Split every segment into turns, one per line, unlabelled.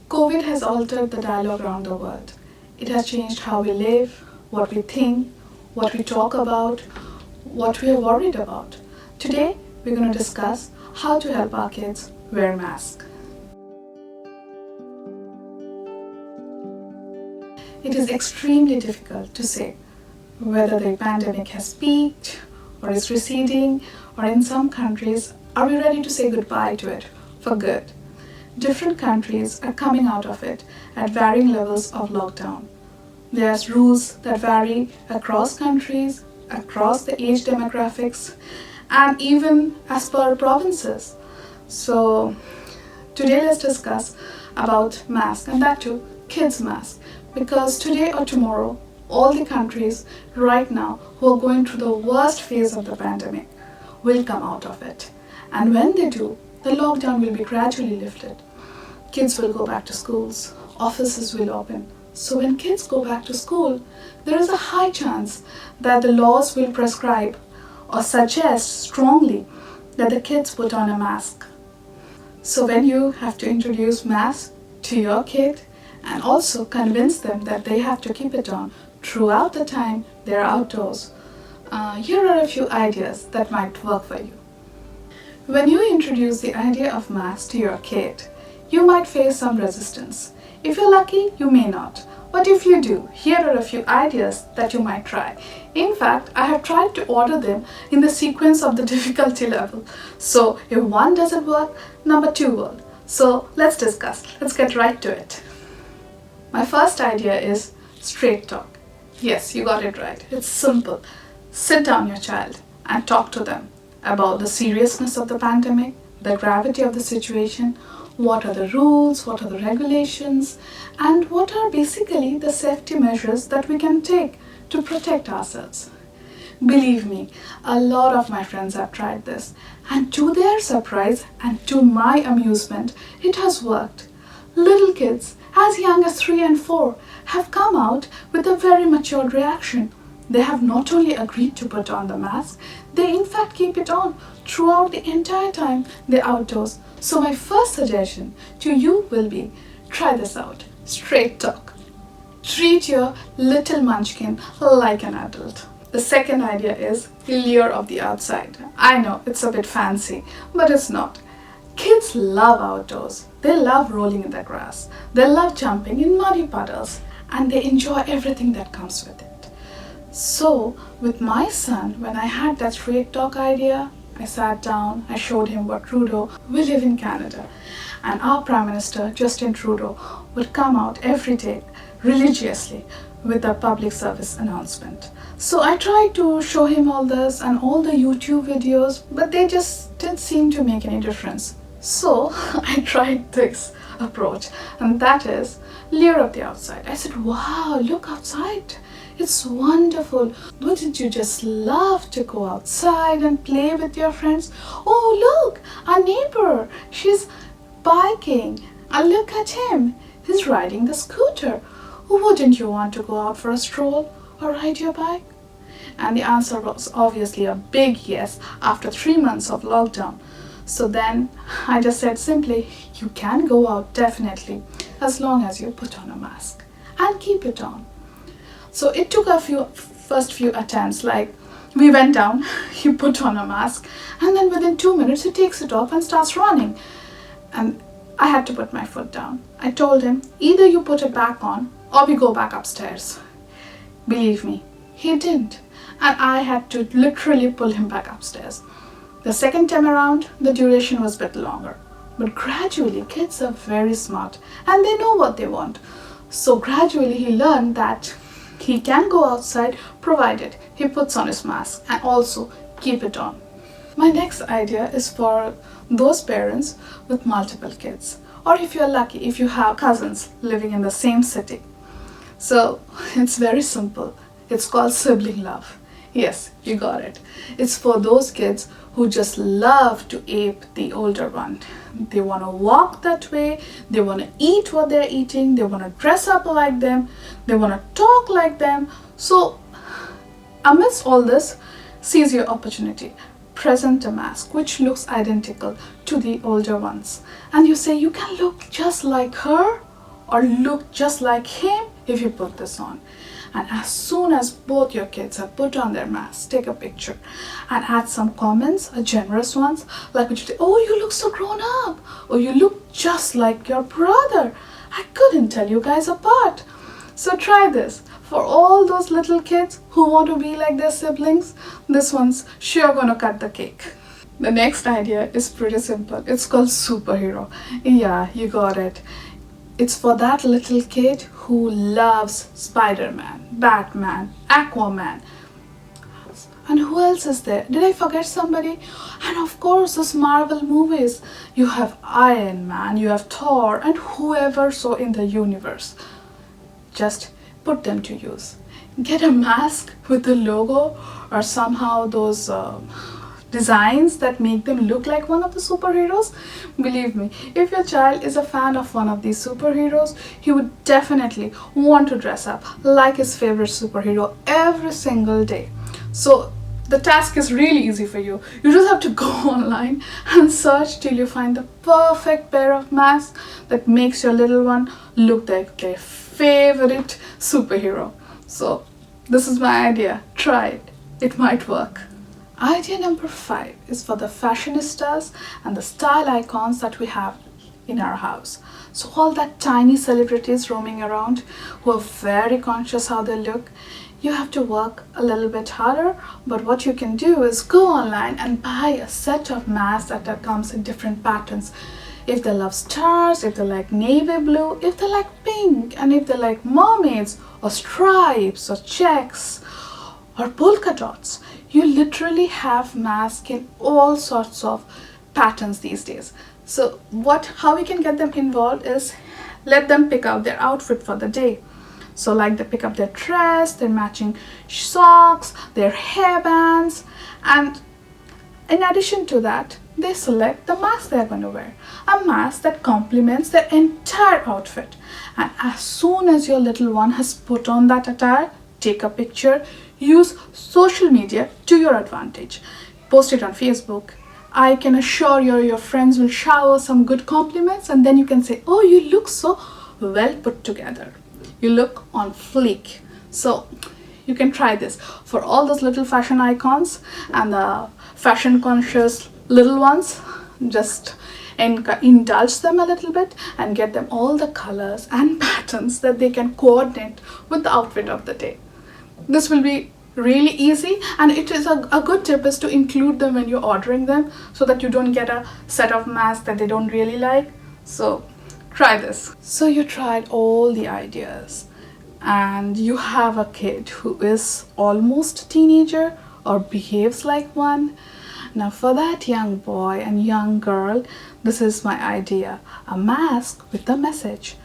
COVID has altered the dialogue around the world. It has changed how we live, what we think, what we talk about, what we are worried about. Today, we're going to discuss how to help our kids wear masks. It is extremely difficult to say whether the pandemic has peaked or is receding, or in some countries, are we ready to say goodbye to it for good? Different countries are coming out of it at varying levels of lockdown. There's rules that vary across countries, across the age demographics, and even as per provinces. So today let's discuss about masks, and that too kids' masks, because today or tomorrow all the countries right now who are going through the worst phase of the pandemic will come out of it. And when they do, the lockdown will be gradually lifted. Kids will go back to schools, offices will open. So when kids go back to school, there is a high chance that the laws will prescribe or suggest strongly that the kids put on a mask. So when you have to introduce masks to your kid and also convince them that they have to keep it on throughout the time they're outdoors, here are a few ideas that might work for you. When you introduce the idea of masks to your kid, you might face some resistance. If you're lucky, you may not. But if you do, here are a few ideas that you might try. In fact, I have tried to order them in the sequence of the difficulty level. So if one doesn't work, number 2 will. So let's discuss. Let's get right to it. My first idea is straight talk. Yes, you got it right. It's simple. Sit down your child and talk to them about the seriousness of the pandemic, the gravity of the situation, what are the rules, what are the regulations, and what are basically the safety measures that we can take to protect ourselves. Believe me, a lot of my friends have tried this, and to their surprise and to my amusement, it has worked. Little kids as young as 3 and 4 have come out with a very matured reaction. They have not only agreed to put on the mask, they in fact keep it on throughout the entire time they're outdoors. So my first suggestion to you will be, try this out. Straight talk. Treat your little munchkin like an adult. The second idea is lure of the outside. I know it's a bit fancy, but it's not. Kids love outdoors. They love rolling in the grass. They love jumping in muddy puddles, and they enjoy everything that comes with it. So with my son, when I had that straight talk idea, I sat down, I showed him what Trudeau, we live in Canada, and our Prime Minister, Justin Trudeau, would come out every day religiously with a public service announcement. So I tried to show him all this and all the YouTube videos, but they just didn't seem to make any difference. So I tried this approach, and that is lure of the outside. I said, wow, look outside. It's wonderful. Wouldn't you just love to go outside and play with your friends? Oh, look, our neighbor, she's biking. And look at him, he's riding the scooter. Wouldn't you want to go out for a stroll or ride your bike? And the answer was obviously a big yes after 3 months of lockdown. So then I just said simply, you can go out definitely, as long as you put on a mask and keep it on. So it took a first few attempts, like we went down, he put on a mask, and then within 2 minutes he takes it off and starts running. And I had to put my foot down. I told him, either you put it back on or we go back upstairs. Believe me, he didn't. And I had to literally pull him back upstairs. The second time around, the duration was a bit longer. But gradually, kids are very smart and they know what they want. So gradually he learned that he can go outside provided he puts on his mask and also keep it on. My next idea is for those parents with multiple kids, or if you're lucky, if you have cousins living in the same city. So it's very simple. It's called Sibling Love. Yes, you got it. It's for those kids who just love to ape the older one. They want to walk that way, they want to eat what they're eating, they want to dress up like them, they want to talk like them. So amidst all this, seize your opportunity. Present a mask which looks identical to the older ones. And you say, you can look just like her or look just like him if you put this on. And as soon as both your kids have put on their masks, take a picture and add some comments, generous ones, like would you say, oh, you look so grown up, or you look just like your brother. I couldn't tell you guys apart. So try this. For all those little kids who want to be like their siblings, this one's sure gonna cut the cake. The next idea is pretty simple. It's called superhero. Yeah, you got it. It's for that little kid who loves Spider-Man, Batman, Aquaman. And who else is there? Did I forget somebody? And of course, those Marvel movies. You have Iron Man, you have Thor, and whoever so in the universe. Just put them to use. Get a mask with the logo or somehow those designs that make them look like one of the superheroes. Believe me, if your child is a fan of one of these superheroes, he would definitely want to dress up like his favorite superhero every single day. So the task is really easy for you. You just have to go online and search till you find the perfect pair of masks that makes your little one look like their favorite superhero. So this is my idea. Try it. It might work. Idea number 5 is for the fashionistas and the style icons that we have in our house. So all that tiny celebrities roaming around who are very conscious how they look, you have to work a little bit harder, but what you can do is go online and buy a set of masks that comes in different patterns. If they love stars, if they like navy blue, if they like pink, and if they like mermaids or stripes or checks or polka dots. You literally have masks in all sorts of patterns these days. So how we can get them involved is let them pick out their outfit for the day. So like they pick up their dress, their matching socks, their hairbands, and in addition to that, they select the mask they're going to wear. A mask that complements their entire outfit. And as soon as your little one has put on that attire, take a picture, use social media to your advantage. Post it on Facebook. I can assure you your friends will shower some good compliments, and then you can say, oh, you look so well put together. You look on fleek. So you can try this. For all those little fashion icons and the fashion conscious little ones, just indulge them a little bit and get them all the colors and patterns that they can coordinate with the outfit of the day. This will be really easy, and it is a good tip is to include them when you're ordering them so that you don't get a set of masks that they don't really like. So try this. So you tried all the ideas and you have a kid who is almost a teenager or behaves like one. Now for that young boy and young girl, this is my idea, a mask with a message.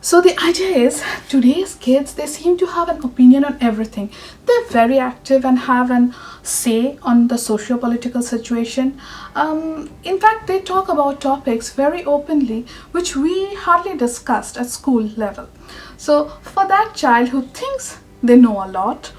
So the idea is, today's kids, they seem to have an opinion on everything. They're very active and have an say on the socio-political situation. In fact, they talk about topics very openly, which we hardly discussed at school level. So for that child who thinks they know a lot,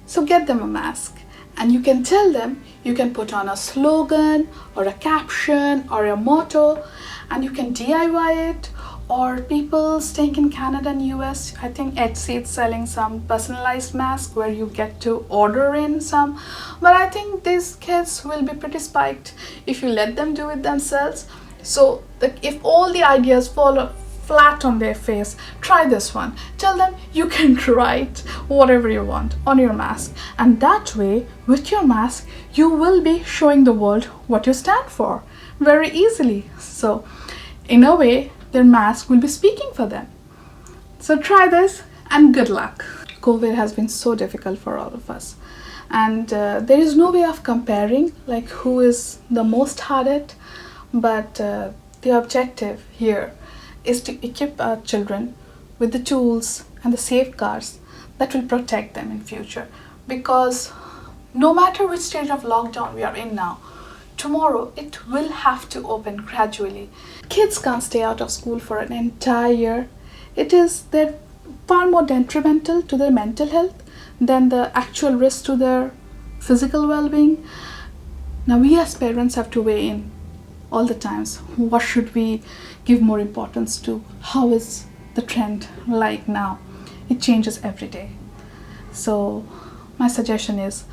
so get them a mask. And you can tell them, you can put on a slogan or a caption or a motto, and you can DIY it. Or people staying in Canada and US, I think Etsy is selling some personalized masks where you get to order in some. But I think these kids will be pretty spiked if you let them do it themselves. So if all the ideas fall flat on their face, try this one. Tell them you can write whatever you want on your mask. And that way, with your mask, you will be showing the world what you stand for very easily. So in a way, their mask will be speaking for them. So try this and good luck. COVID has been so difficult for all of us. And there is no way of comparing like who is the most hard at. But the objective here is to equip our children with the tools and the safeguards that will protect them in future. Because no matter which stage of lockdown we are in now, tomorrow it will have to open gradually. Kids can't stay out of school for an entire year. They're far more detrimental to their mental health than the actual risk to their physical well-being. Now we as parents have to weigh in all the times. What should we give more importance to? How is the trend like now. It changes every day. So my suggestion is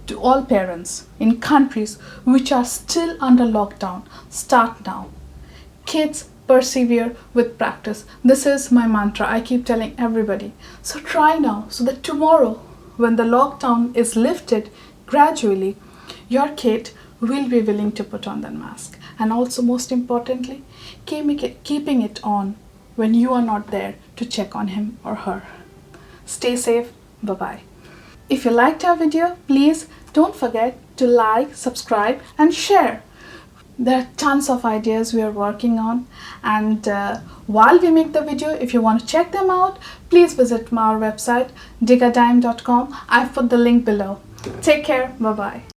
to all parents in countries which are still under lockdown, start now. Kids persevere with practice. This is my mantra. I keep telling everybody. So try now so that tomorrow, when the lockdown is lifted gradually, your kid will be willing to put on that mask. And also, most importantly, keeping it on when you are not there to check on him or her. Stay safe. Bye bye. If you liked our video, please don't forget to like, subscribe, and share. There are tons of ideas we are working on, and while we make the video, if you want to check them out, please visit our website digadime.com. I've put the link below. Take care. Bye bye.